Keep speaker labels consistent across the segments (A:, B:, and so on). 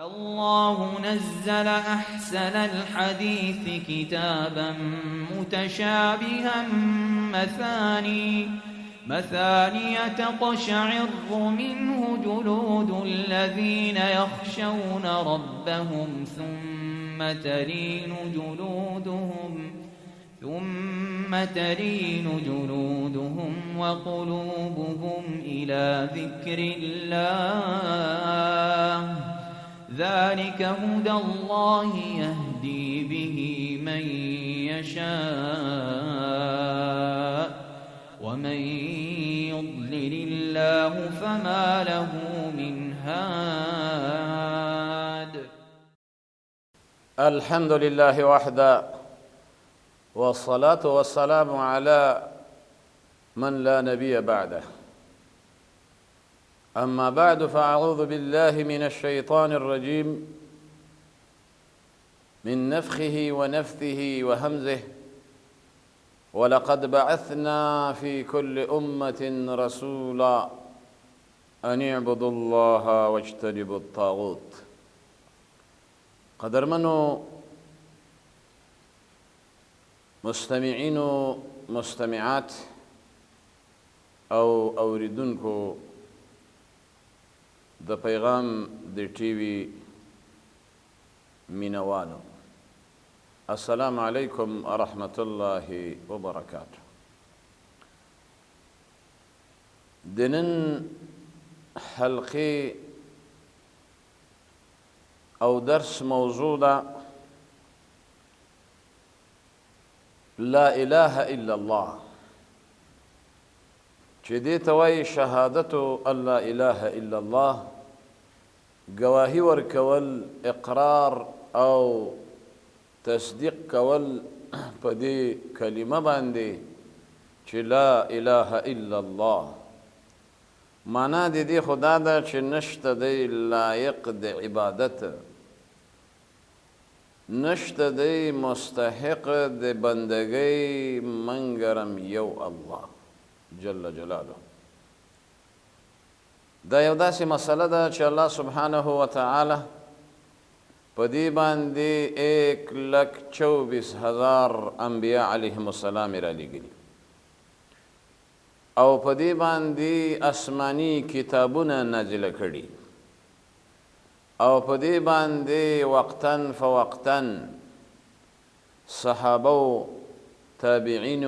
A: الله نزل أحسن الحديث كتابا متشابها مثاني تقشعر منه جلود الذين يخشون ربهم ثم تلين جلودهم وقلوبهم إلى ذكر الله ذلك هدى الله يهدي به من يشاء ومن يضلل الله فما له من هاد.
B: الحمد لله وحده والصلاة والسلام على من لا نبي بعده. أما بعد فأعوذ بالله من الشيطان الرجيم من نفخه ونفثه وهمزه. ولقد بعثنا في كل أمة رسولا أن اعبدوا الله واجتنبوا الطاغوت. قدرمنو مستمعين و مستمعات او اوریدونکو د پیغام د ټي وي مینوالو، السلام علیکم ورحمة الله وبرکاته. د نن حلقې او درس موضوع ده لا اله الا الله، چې دې ته وایي شهادت ان لا اله الا الله، گواهی ورکول، اقرار او تصدیق کول په دې کلمه باندې چې لا اله الا الله. معنا د دې خدا ده چې نشته دی لایق د عبادت، نشته دی مستحق د بندګۍ منګرم یو الله جل جلاله. دا یو داسې مسله ده چې الله سبحانه وتعالی په دې باندې 1,24,000 انبیاء علیهم السلام را لېږلي او په دې باندې آسماني کتابونه نازله کړي او په دې باندې وقتاً فوقتاً صحابه تابعین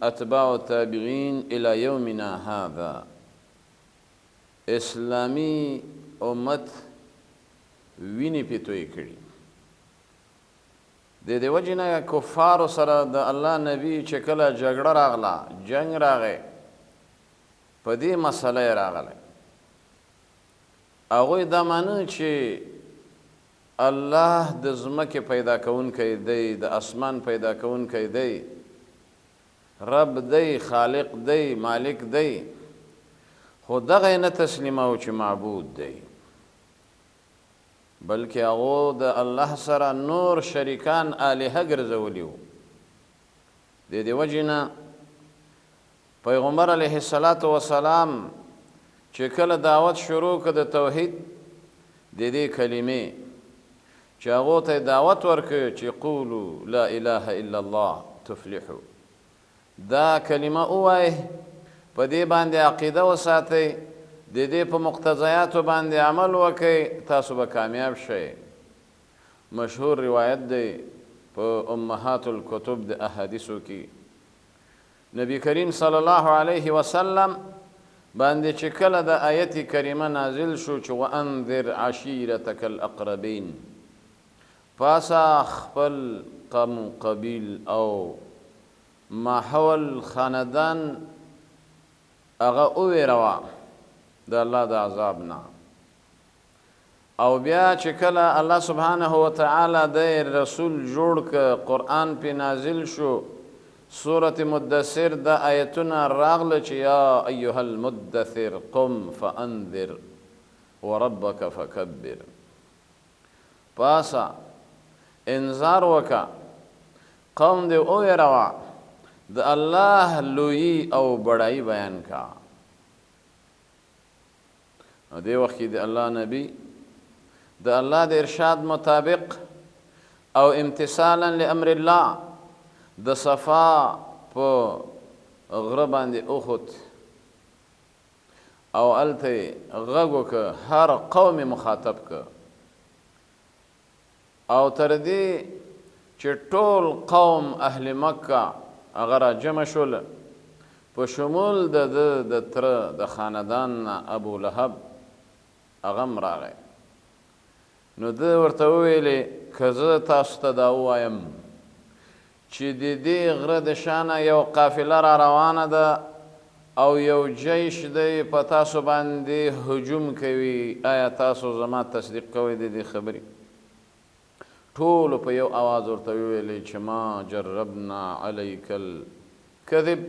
B: اتباع تابعین الى یومنا هذا اسلامی امت ویني پیتوی کړي. د دې وجې نه کفارو سره د الله نبی چې کله جګړه راغله، جنگ راغی، په دې مسله یې راغلی. هغوی دا مانه چې الله د ځمکې پیدا کوونکی دی، د اسمان پیدا کوونکی دی، رب دی، خالق دی، مالک دی، خو دغه یې نه تسلیموو چې معبود دی، بلکې هغو د الله سره نور شریکان الهه ګرځولي وو. د دې وجې نه پیغمبر علیه السلام چې کله دعوت شروع کړ د توحید د دې کلمې، چې هغو ته دعوت ورکړ چې قولوا لا اله الا الله تفلحوا، دا کلمه ووایئ، په دې باندې عقیده وساتئ، د دې په مقتضیاتو باندې عمل وکئ، تاسو به کامیاب شئ. مشهور روایت دی په امهات الکتب د احادیثو کې، نبی کریم صلی الله علیه وسلم باندې چې کله د آیت کریمه نازل شو چې وانذر عشیرتک الاقربین، پاسا خپل قوم قبیل او ماحول خاندان هغه وویروه د الله د عذاب نه. او بیا چې کله الله سبحانه وتعالی د رسول جوړ که، قرآن پې نازل شو، سورة مدثر دا آیتونه راغله چې یا ایها المدثر قم فانذر وربک فکبر، پاسا انذار وکا، قوم دې وویروه، د الله لویی او بڑائی بیان کا. دې وخت کې د الله نبی د الله د ارشاد مطابق او امتثالا لامر الله د صفا په غره باندې اوخوت او هلته غږ وکړه، هر قوم مخاطب که او تر دې چې ټول قوم اهل مکه هغه را جمع شول په شمول د تره د خاندان ابو لهب هغه هم راغی. نو ده ورته وویلې که زه تاسو ته دا ووایم چې د دې غره د شانه یو قافله را روانه ده او یو جیش دی په تاسو باندې هجوم کوي، آیا تاسو زما تصدیق کوئ د دې خبرې؟ ټولو په یو آواز ورته وویلې چې ما جربنا علیک الکذب،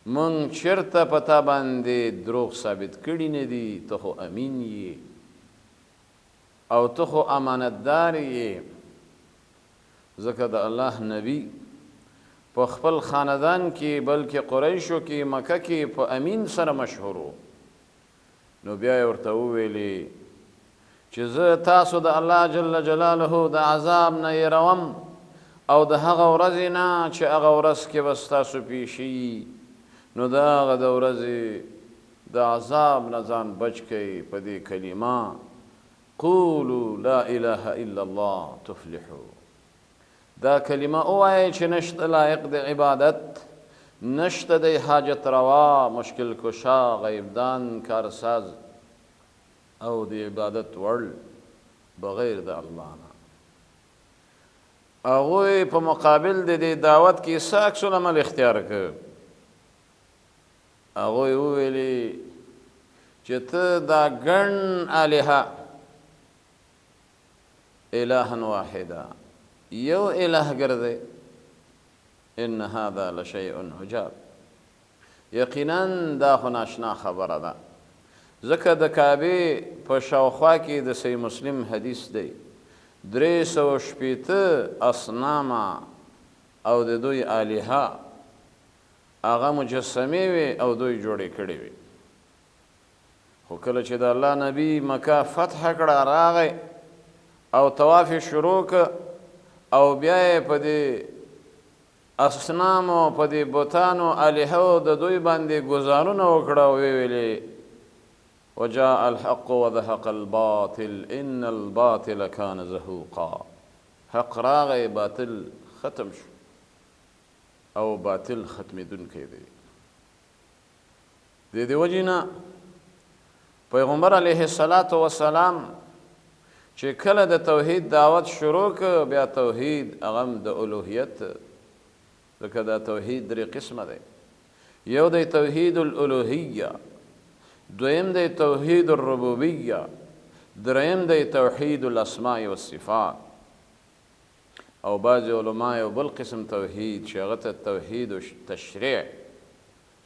B: موږ چېرته په تا باندې دروغ ثابت کړي نه دي، ته خو امین یې او ته خو امانتدار یې. ځکه د الله نبی په خپل خاندان کې بلکې قریشو کې مکه کې په امین سره مشهور و. نو بیا یې ورته وویلې چې زه تاسو د الله جل جلاله د عذاب نه یېروم او د هغه ورځې نه چې هغه ورځ کې به ستاسو پیشي، نو د هغه د ورځې د عذاب نه ځان بچ کئ په دې کلمه قولوا لا اله الا الله تفلحوا. دا کلمه ووایئ چې نشته لایق د عبادت، نشته د حاجت روا، مشکل کشا، غیبدان، کارساز او د عبادت وړ بغیر د الله نه. هغوی په مقابل د دې دعوت کې څه عکس العمل اختیار کړ. هغوی وویلې چې ته دا ګڼ الهه الها واحده یو اله ګرځئ، ان هذا لشیء عجاب، یقینا دا خو ناشنا خبره ده. ځکه د کعبې په شاوخوا کې د صحیح مسلم حدیث دی 360 اصنامه او د دوی الهه هغه مجسمې وي او دوی جوړې کړې وي. خو کله چې د الله نبی مکه فتح کړه راغی او طواف شروع که او بیا یې په دې اصنامو په دې بتانو الهو د دوی باندې ګزارونه وکړه او ویلې وجاء الحق وذهق الباطل ان الباطل كان زهوقا. حق راغی باطل ختم شو او باطل ختمېدونکی دی. د دې وجې نه پیغمبر علیه الصلاة والسلام چې کله د توحید دعوت شروع که بیا توحید هغه هم د الوهیت، ځکه دا توحید درې قسمه دی. یو دی توحید الالوهیه، دویم دی توحید الربوبیه، دریم دی توحید الاسماء والصفات. او بعض علما یو بل قسم توحید چې هغه ته توحید تشریع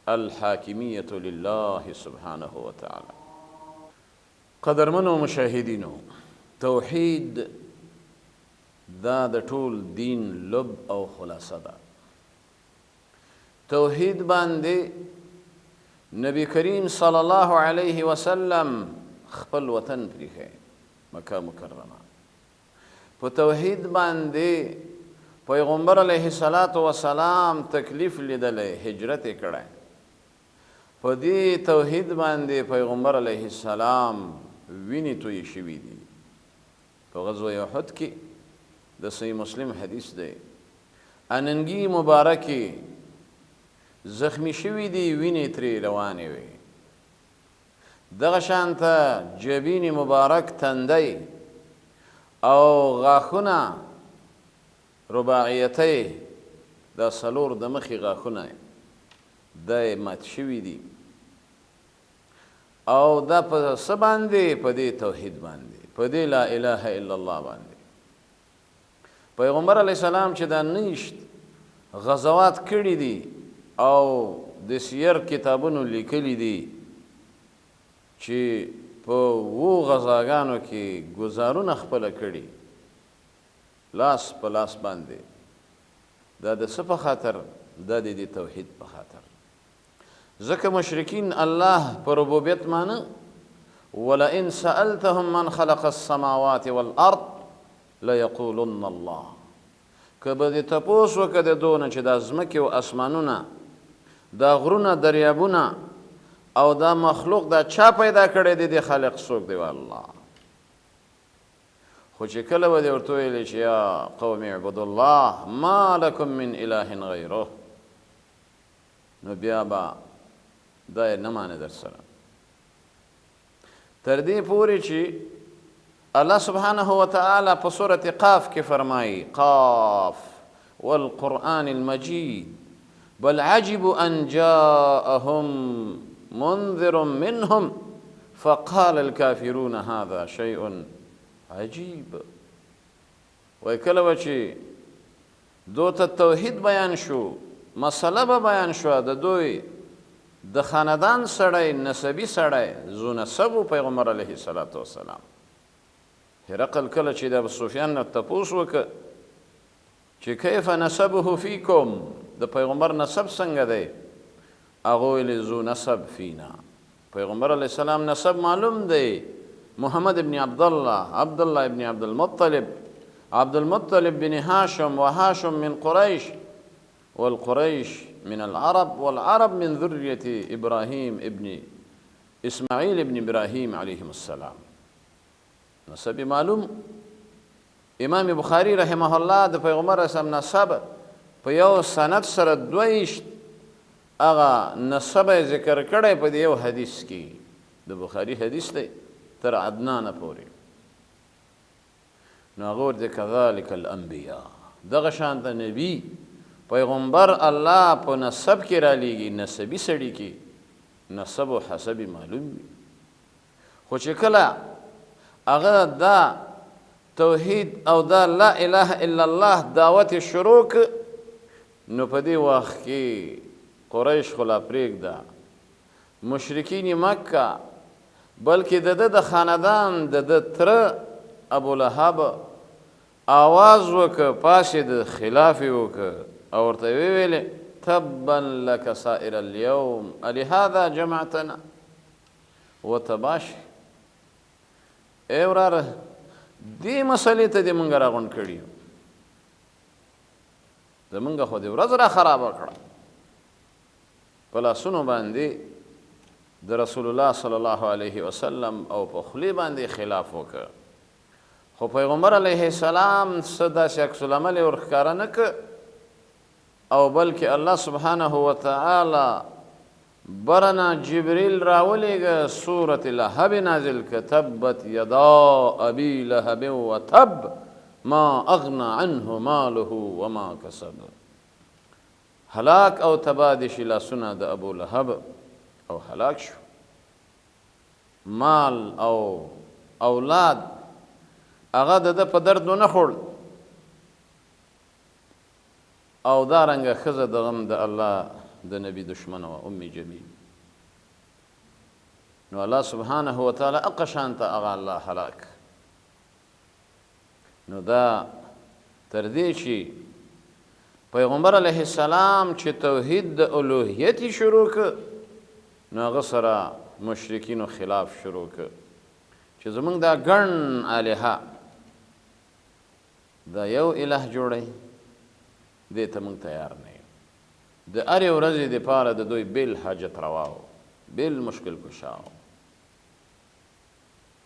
B: الحاکمیة لله سبحانه وتعالی. قدرمنو مشاهدینو، توحید دا د ټول دین لب او خلاصه ده. توحید باندې نبی کریم صلی الله علیه وسلم خپل وطن پریښی مکه مکرمه. په توحید باندې پیغمبر علیه الصلاة والسلام تکلیف لیدلی، هجرت یې کړی. په دې توحید باندې پیغمبر علیه السلام وینې تویې شوي دي. په غزوه احد کې د صحیح مسلم حدیث دی اننګي مبارکې زخمی شوي دي، وینې ترې روانې وي. دغه شانته جبین مبارک تندی او غاښونه رباعیتۍ دا څلور د مخې غاښونه دا مات شوي دي. او دا په څه باندې؟ په دې توحید باندې، په دې لا اله الا الله باندې. پیغمبر علیه السلام چې دا نشت غزوات کړي دي او د سیر کتابونو لیکلي دي چې په 2 غزاګانو کې ګزارونه خپله کړي لاس په لاس باندې. دا د څه په خاطر؟ دا د دې توحید په خاطر. ځکه مشرکین الله په ربوبیت مانه ولئن سألتهم من خلق السماوات والأرض ليقولن الله. که به دې تپوس وکړه د دوی نه چې دا ځمکې او اسمانونه، دا غرونه، دریابونه او دا مخلوق دا چا پیدا کړی دی؟ د خالق څوک دی؟ الله. خو چې کله به دې ورته ویلې چې یا قوم اعبدوا الله ما لکم من اله غیره، نو بیا به دا یې نه مانې در سره. تر دې پورې چې الله سبحانه وتعالی په سورة قاف کې فرمایي قاف والقرآن المجید بل عجبوا ان جاءهم منذر منهم فقال الكافرون هذا شيء عجیب. وای کله به چې دو ته توحید بیان شو، مسله به بیان شوه، د دوی د خاندان سړی، نسبي سړی، ذو نسب پیغمبر علیه الصلاة والسلام. هرقل کله چې د ابو سفیان نه تپوس وکړه چې کیف نسبه فیکم، د پیغمبر نسب څنګه دی؟ هغه ویل ذو نسب فینا. پیغمبر علیه السلام نسب معلوم دی، محمد ابن عبدالله، عبدالله ابن عبد المطلب، عبد المطلب بن هاشم، وهاشم من قريش، والقريش من العرب، والعرب من ذرية إبراهيم ابن إسماعيل ابن إبراهيم عليهم السلام. نسب معلوم. امام بخاری رحمه الله د پیغمبر اسلام نسب په یو سند سره 22 هغه نسب ذکر کړی په یو حدیث کې. د بخاری حدیث دی تر عدنان پورې. نو هغه ورته کذالک الانبیاء، دغه شان د نبی پیغمبر الله په نسب کې را لیږي، نسبي سړي کې نسب و حسب معلوم وي. خو چې کله هغه دا توحید او دا لا اله الا الله دعوت شروع ک، نو په دې وخت کې قریش خو لا پرېږده، مشرکین مکه، بلکې د خاندان د تره ابو لهب آواز وکړه، پاسېد، خلاف یې وکړه او ورته ویې ویلې تبا لك سائر اليوم الهذا جمعتنا. وتباش ای وراره دې مسلې ته دې مونږ راغونډ کړي یو، زمونږ خو دې ورځ را خرابه کړه. په لاسونو باندې د رسول الله صلی الله علیه وسلم او په خولې باندې خلاف وکړه. خو پیغمبر علیه السلام څه داسې عکس العمل یې ورښکاره نه کړ، او بلکې الله سبحانه وتعالی برنا جبریل راولېږه، سورة لهب نازل که تبت یدا ابي لهب وتب ما اغنى عنه ماله وما کسب. هلاک او تباه دې شي لاسونه د ابو لهب او هلاک شو، مال او اولاد هغه د په درد ونه خوړ، او دارنګه ښځه د غم د الله د نبی دشمنه وه ام جمیل. نو الله سبحانه وتعالی هغه شانته هغه الله هلاک. نو دا تر دې چې پیغمبر علیه السلام چې توحید د الوهیت شروع کړ، نو هغه سره مشرکینو خلاف شروع کړ چې زمونږ دا ګڼ الهه دا یو اله جوړی، دې ته موږ تیار نه یو. د هرې ورځې دپاره د دوی بیل حاجت روا و، بیل مشکل کشا و.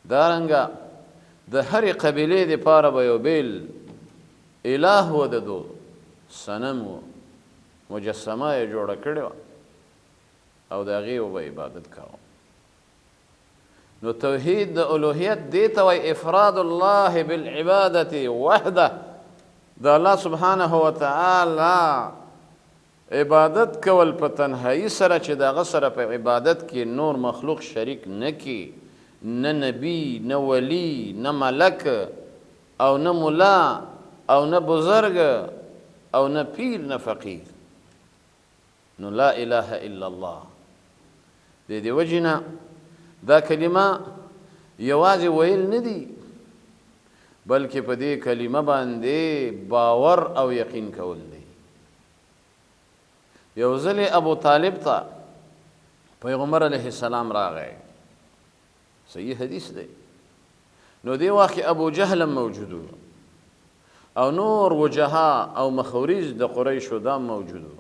B: دارنګه د هرې قبیلې دپاره به یو بیل اله و، د دو صنم و، مجسمه یې جوړه کړې وه او د هغې به عبادت کوه. نو توحید د الوهیت دې ته وایي افراد الله بالعبادت وحده، د الله سبحانه وتعالی عبادت کول په تنهایی سره چې د هغه سره په عبادت کې نور مخلوق شریک نه کړي، نه نبی، نه ولی، نه ملک او نه ملا او نه بزرگ او نه پیر، نه فقیر. نو لا اله الا الله. د دې وجې نه دا کلمه یوازې ویل نه دي، بلکې په دې کلمه باندې باور او یقین کول دی. یو ځلې ابو طالب ته پیغمبر علیه السلام راغی صحیح حدیث دی. نو دی وخت کې ابو جهل موجود و او نور وجها او مخوريز د قریشو دا موجود و.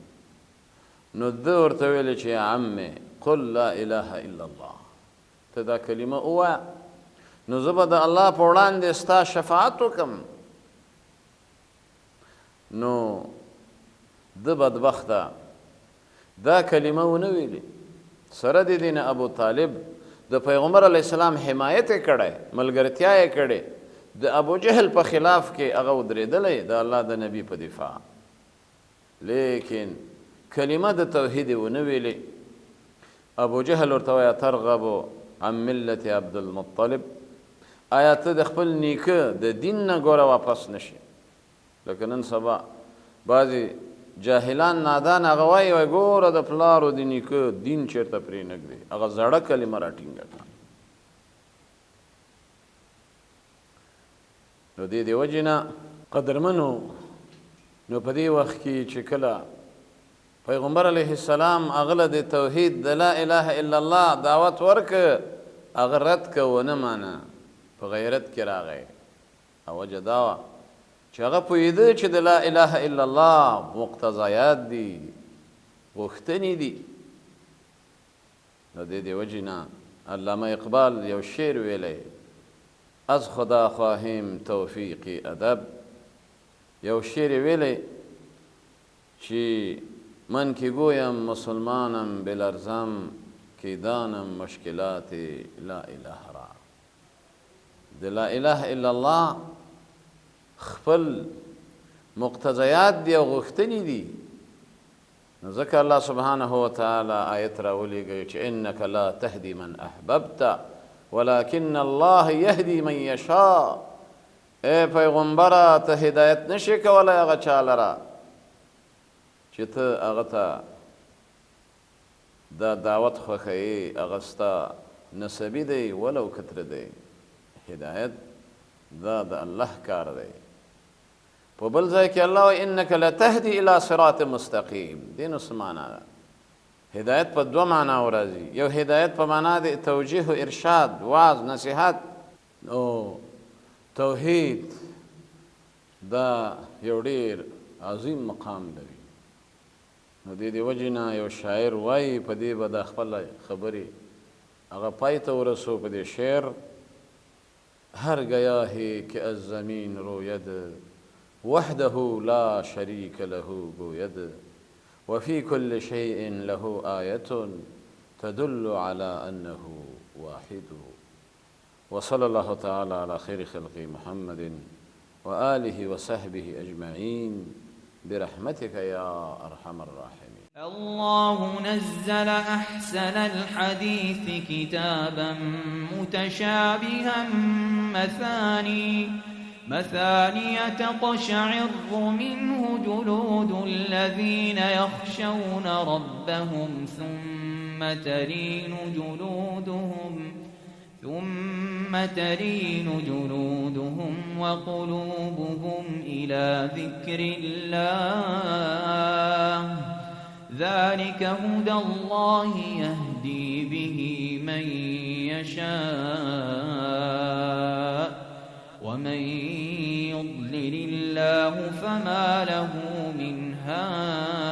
B: نو ده ورته ویل چې عمه قل لا اله الا الله، ته دا کلمه ووایه نو زه به د الله په وړاندې ستا شفاعت وکړم. نو ده بدبخته دا کلمه ونه ویلې. سره د دې نه ابو طالب د پیغمبر علیه السلام حمایت یې کړی، ملګرتیا یې کړې، د ابو جهل په خلاف کې هغه ودرېدلی د الله د نبي په دفاع، لیکن کلمه د توحید یې ونه ویلې. ابو جهل ورته وایه ترغب عن ملت عبد المطلب، آیا ته د خپل نیکه د دین نه ګوره واپس نشي؟ لکه نن سبا بعضې جاهلان نادان هغه وایي ګوره د پلار او د نیکه دین چېرته پرې نږدې، هغه زړه کلمه راټینګه کړه. نو دې د وجې نه قدرمنو، نو په دې وخت کې چې کله پیغمبر علیه السلام هغه له د توحید د لا اله الا الله دعوت ورکړه، هغه رد که ونه مانه، په غیرت کې راغی. او وجه دا وه چې هغه پوهېده چې د لا اله الا الله مقتضیات دي، غوښتنې دي. نو دې د وجې نه علامه اقبال یو شعر ویلی، از خدا خواهیم توفیق ادب. یو شعر ویلی چې من که گویم مسلمانم بلرزم که دانم مشکلات لا اله را. د لا اله الا الله خپل مقتضیات دی او غوښتنې دي. نو ځکه الله سبحانه وتعالی آیت راولیږي چې انک لا تهدي من احببت ولكن الله يهدي من یشاء. ای پیغمبره ته هدایت نشي کولی هغه چا لره چې ته هغه ته دا دعوت خوښوي، هغه ستا نسبي دی ولو کتره دی. هدایت دا د الله کار دی. په بل ځای کې الله وایي انک لتهدي الى صراط مستقیم. دې نو څه معنا ده؟ هدایت په دوه معناو راځي. یو هدایت په معنا د توجیه و ارشاد، وعظ، نصیحت. او توحید دا یو ډېر عظیم مقام لري. نو دې د وجې نه یو شاعر وایي په دې به د خپله خبرې هغه پای ته ورسو په دې شعر: هر گیا ہے کہ از زمین روید وحده لا شریک له گوید وفي كل شيء له آية تدل على أنه واحد. وصلى الله تعالى على خير خلق محمد وآله وصحبه أجمعين برحمتك يا أرحم الراحمين.
A: الله نزل أحسن الحديث كتابا متشابها مثانية تقشعر منه جلود الذين يخشون ربهم ثم تلين جلودهم وقلوبهم إلى ذكر الله ذلك هدى الله يهدي به من يشاء ومن يضلل الله فما له من هاد.